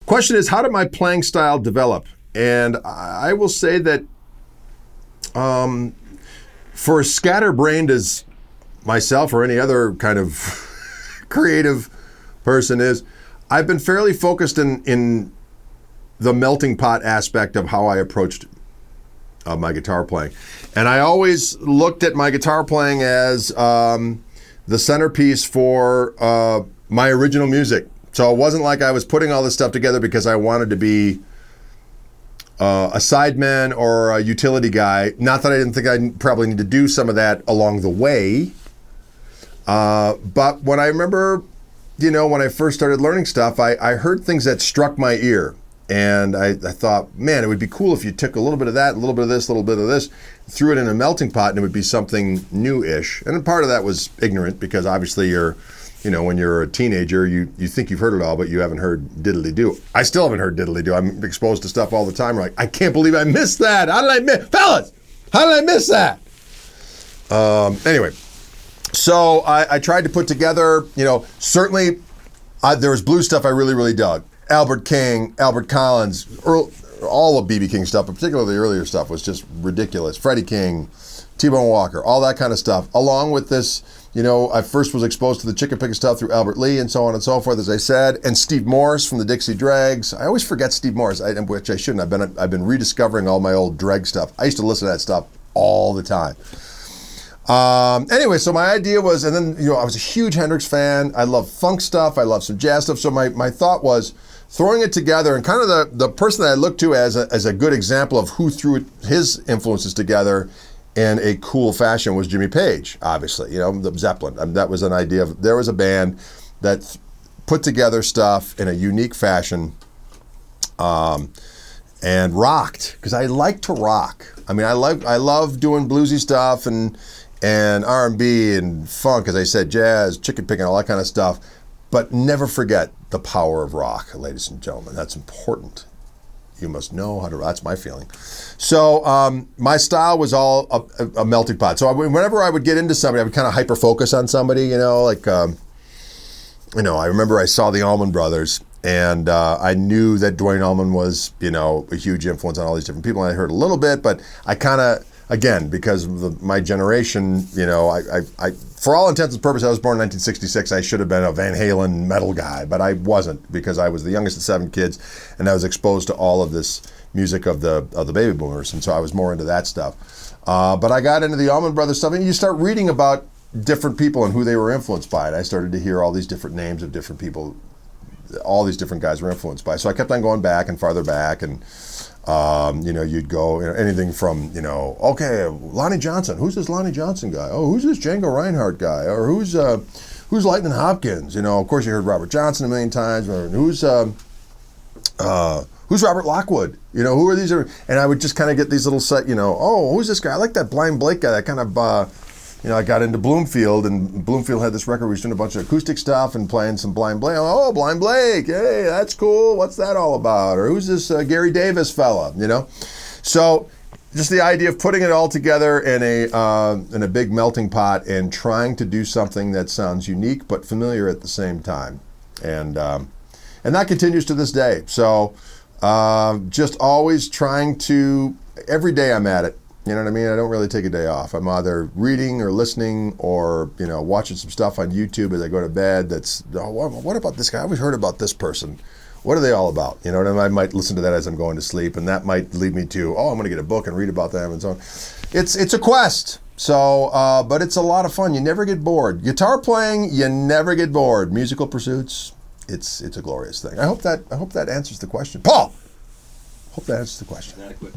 Question is, how did my playing style develop? And I will say that for as scatterbrained as myself or any other kind of creative person is, I've been fairly focused in the melting pot aspect of how I approached my guitar playing. And I always looked at my guitar playing as the centerpiece for my original music. So it wasn't like I was putting all this stuff together because I wanted to be a sideman or a utility guy. Not that I didn't think I probably need to do some of that along the way. But when I remember, when I first started learning stuff, I heard things that struck my ear. And I thought, man, it would be cool if you took a little bit of that, a little bit of this, a little bit of this, threw it in a melting pot, and it would be something new-ish. And part of that was ignorant because obviously when you're a teenager, you think you've heard it all, but you haven't heard diddly-do. I still haven't heard diddly-do. I'm exposed to stuff all the time. Like, I can't believe I missed that. How did I miss that? Anyway, so I tried to put together, certainly there was blues stuff I really, really dug. Albert King, Albert Collins, all of B.B. King stuff, but particularly the earlier stuff was just ridiculous. Freddie King, T-Bone Walker, all that kind of stuff, along with this. I first was exposed to the chicken picking stuff through Albert Lee and so on and so forth, as I said, and Steve Morse from the Dixie Dregs. I always forget Steve Morse, which I shouldn't. I've been rediscovering all my old Dreg stuff. I used to listen to that stuff all the time. Anyway, so my idea was, and then I was a huge Hendrix fan. I love funk stuff. I love some jazz stuff. So my thought was throwing it together, and kind of the person that I looked to as a good example of who threw his influences together in a cool fashion was Jimmy Page, obviously, the Zeppelin. That was an idea of, there was a band that put together stuff in a unique fashion and rocked, because I like to rock. I mean, I love doing bluesy stuff and R&B and funk, as I said, jazz, chicken picking, all that kind of stuff. But never forget the power of rock, ladies and gentlemen. That's important. You must know how to, that's my feeling. So my style was all a melting pot. So whenever I would get into somebody, I would kind of hyper-focus on somebody, I remember I saw the Allman Brothers, and I knew that Duane Allman was, a huge influence on all these different people. And I heard a little bit, but I kind of, again, because of my generation, I for all intents and purposes, I was born in 1966. I should have been a Van Halen metal guy, but I wasn't, because I was the youngest of 7 kids, and I was exposed to all of this music of the baby boomers, and so I was more into that stuff. But I got into the Allman Brothers stuff, and you start reading about different people and who they were influenced by. And I started to hear all these different names of different people, all these different guys were influenced by. So I kept on going back and farther back, and you'd go anything from okay, Lonnie Johnson. Who's this Lonnie Johnson guy? Oh, who's this Django Reinhardt guy? Or who's Lightning Hopkins? Of course you heard Robert Johnson a million times. Or who's Robert Lockwood? Who are these? And I would just kind of get these little set. Oh, who's this guy? I like that Blind Blake guy. That kind of I got into Bloomfield, and Bloomfield had this record where he was doing a bunch of acoustic stuff and playing some Blind Blake. Oh, Blind Blake, hey, that's cool. What's that all about? Or who's this Gary Davis fella? So just the idea of putting it all together in a big melting pot and trying to do something that sounds unique but familiar at the same time, and that continues to this day. So just always trying to, every day I'm at it. You know what I mean? I don't really take a day off. I'm either reading or listening or, watching some stuff on YouTube as I go to bed that's, what about this guy? I always heard about this person. What are they all about? What I mean? I might listen to that as I'm going to sleep, and that might lead me to, I'm going to get a book and read about them and so on. It's a quest. So, but it's a lot of fun. You never get bored. Guitar playing, you never get bored. Musical pursuits, it's a glorious thing. I hope that answers the question. Paul! Hope that answers the question. Adequate.